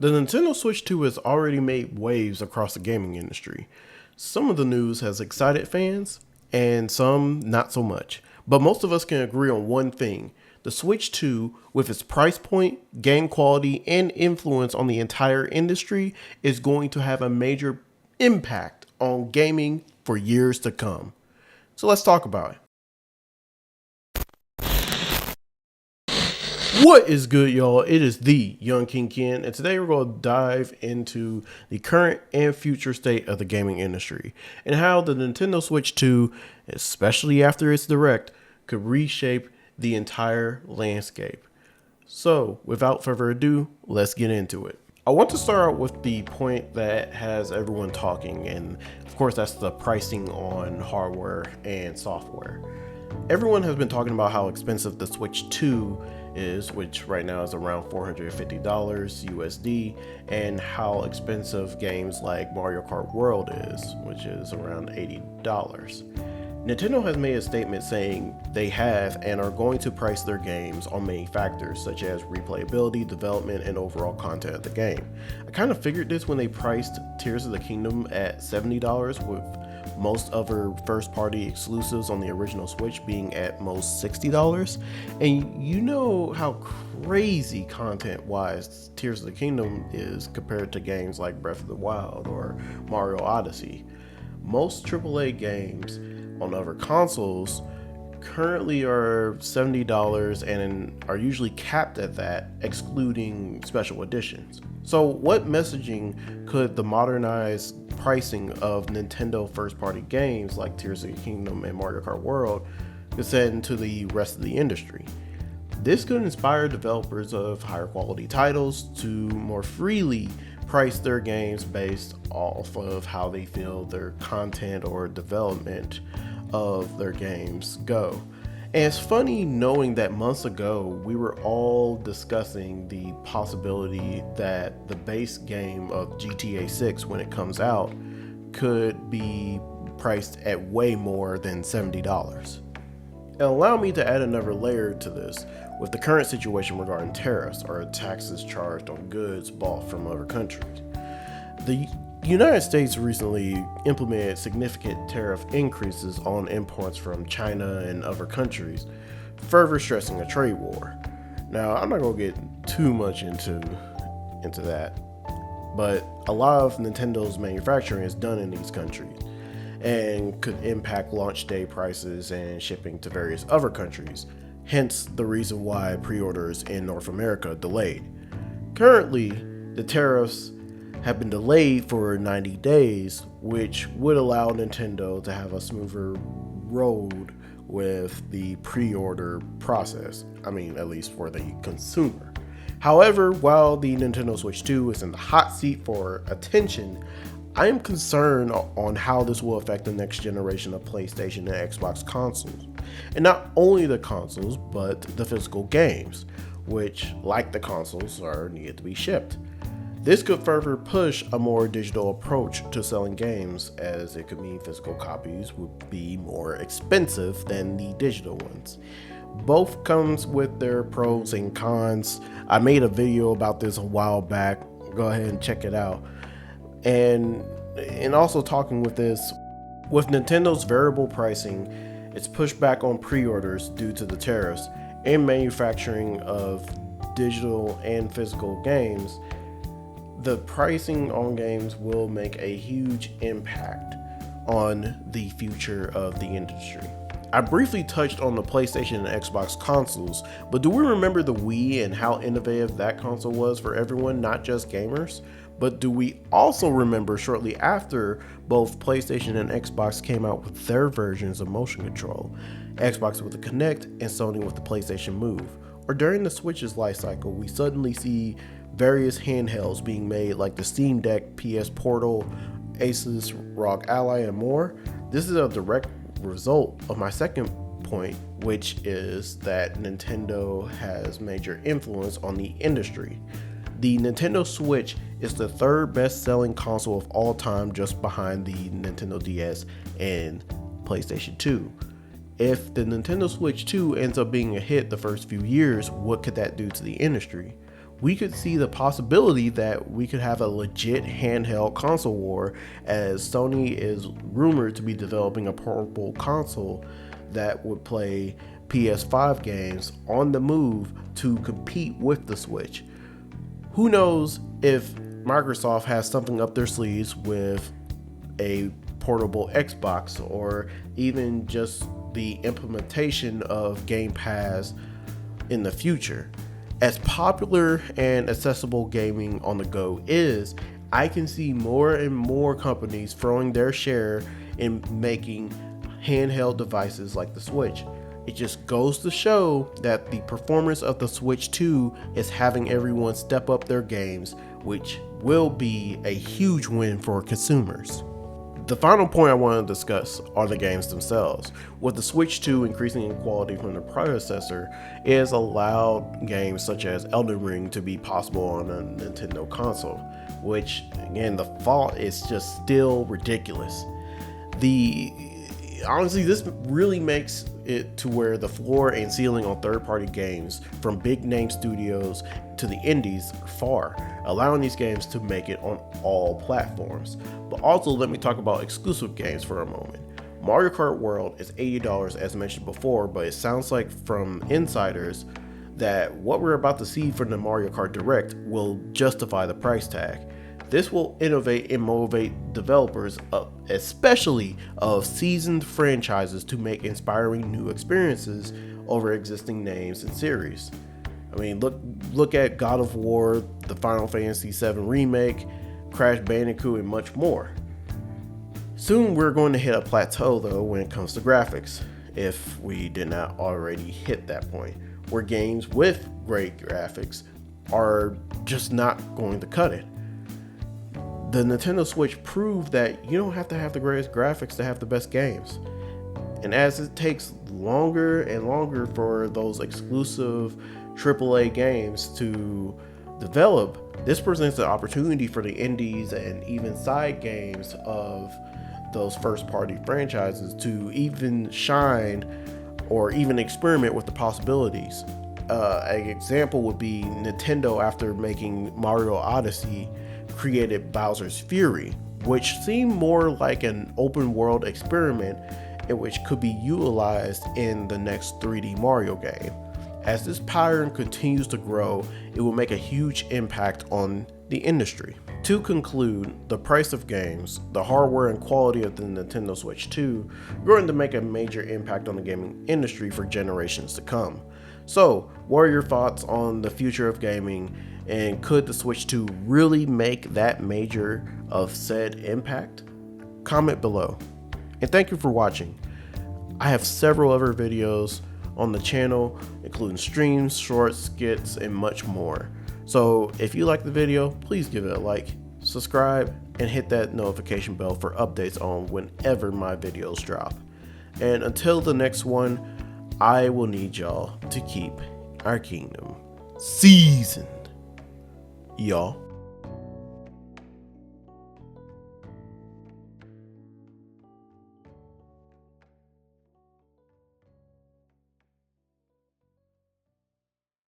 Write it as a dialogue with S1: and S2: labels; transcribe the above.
S1: The Nintendo Switch 2 has already made waves across the gaming industry. Some of the news has excited fans, and some not so much. But most of us can agree on one thing. The Switch 2, with its price point, game quality, and influence on the entire industry, is going to have a major impact on gaming for years to come. So let's talk about it. What is good, y'all? It is the Young King Ken, and today we're going to dive into the current and future state of the gaming industry and how the Nintendo Switch 2, especially after its direct, could reshape the entire landscape. So, without further ado, let's get into it. I want to start out with the point that has everyone talking, and of course, that's the pricing on hardware and software. Everyone has been talking about how expensive the Switch 2 is, which right now is around $450 USD, and how expensive games like Mario Kart World is, which is around $80. Nintendo has made a statement saying they have and are going to price their games on many factors such as replayability, development, and overall content of the game. I kind of figured this when they priced Tears of the Kingdom at $70, with most other first-party exclusives on the original Switch being at most $60. And you know how crazy content-wise Tears of the Kingdom is compared to games like Breath of the Wild or Mario Odyssey. Most AAA games on other consoles currently are $70 and are usually capped at that, excluding special editions. So what messaging could the modernized pricing of Nintendo first-party games like Tears of the Kingdom and Mario Kart World could send to the rest of the industry? This could inspire developers of higher quality titles to more freely price their games based off of how they feel their content or development of their games go. And it's funny knowing that months ago we were all discussing the possibility that the base game of GTA 6 when it comes out could be priced at way more than $70. And allow me to add another layer to this with the current situation regarding tariffs or taxes charged on goods bought from other countries. The United States recently implemented significant tariff increases on imports from China and other countries, further stressing a trade war. Now, I'm not going to get too much into that, but a lot of Nintendo's manufacturing is done in these countries and could impact launch day prices and shipping to various other countries, hence the reason why pre-orders in North America delayed. Currently, the tariffs have been delayed for 90 days, which would allow Nintendo to have a smoother road with the pre-order process. I mean, at least for the consumer. However, while the Nintendo Switch 2 is in the hot seat for attention, I am concerned on how this will affect the next generation of PlayStation and Xbox consoles. And not only the consoles, but the physical games, which, like the consoles, are needed to be shipped. This could further push a more digital approach to selling games, as it could mean physical copies would be more expensive than the digital ones. Both comes with their pros and cons. I made a video about this a while back. Go ahead and check it out. And also talking with this, with Nintendo's variable pricing, it's pushed back on pre-orders due to the tariffs and manufacturing of digital and physical games. The pricing on games will make a huge impact on the future of the industry. I briefly touched on the PlayStation and Xbox consoles, but do we remember the Wii and how innovative that console was for everyone, not just gamers? But do we also remember shortly after both PlayStation and Xbox came out with their versions of motion control, Xbox with the Kinect and Sony with the PlayStation Move? Or during the Switch's life cycle, we suddenly see various handhelds being made like the Steam Deck, PS Portal, Asus ROG Ally, and more. This is a direct result of my second point, which is that Nintendo has major influence on the industry. The Nintendo Switch is the third best-selling console of all time, just behind the Nintendo DS and PlayStation 2. If the Nintendo Switch 2 ends up being a hit the first few years, what could that do to the industry? we could see the possibility that we could have a legit handheld console war, as Sony is rumored to be developing a portable console that would play PS5 games on the move to compete with the Switch. Who knows if Microsoft has something up their sleeves with a portable Xbox, or even just the implementation of Game Pass in the future. As popular and accessible gaming on the go is, I can see more and more companies throwing their share in making handheld devices like the Switch. It just goes to show that the performance of the Switch 2 is having everyone step up their games, which will be a huge win for consumers. The final point I want to discuss are the games themselves. With the Switch 2 increasing in quality from the predecessor, it has allowed games such as Elden Ring to be possible on a Nintendo console, which again, the fault is just still ridiculous. Honestly, this really makes it to where the floor and ceiling on third-party games from big name studios to the indies are far, allowing these games to make it on all platforms. But also, let me talk about exclusive games for a moment. Mario Kart World is $80 as mentioned before, but it sounds like from insiders that what we're about to see from the Mario Kart Direct will justify the price tag. This will innovate and motivate developers, especially of seasoned franchises, to make inspiring new experiences over existing names and series. I mean, look at God of War, the Final Fantasy VII Remake, Crash Bandicoot, and much more. Soon we're going to hit a plateau though when it comes to graphics, if we did not already hit that point, where games with great graphics are just not going to cut it. The Nintendo Switch proved that you don't have to have the greatest graphics to have the best games. And as it takes longer and longer for those exclusive AAA games to develop, this presents an opportunity for the indies and even side games of those first-party franchises to even shine or even experiment with the possibilities. An example would be Nintendo, after making Mario Odyssey, created Bowser's Fury, which seemed more like an open world experiment in which could be utilized in the next 3D Mario game. As this pattern continues to grow, it will make a huge impact on the industry. To conclude, the price of games, the hardware and quality of the Nintendo Switch 2 are going to make a major impact on the gaming industry for generations to come. So, what are your thoughts on the future of gaming, and could the Switch 2 really make that major of said impact? Comment below. And thank you for watching. I have several other videos on the channel, including streams, shorts, skits, and much more. So if you like the video, please give it a like, subscribe, and hit that notification bell for updates on whenever my videos drop. And until the next one, I will need y'all to keep our kingdom seasoned, y'all.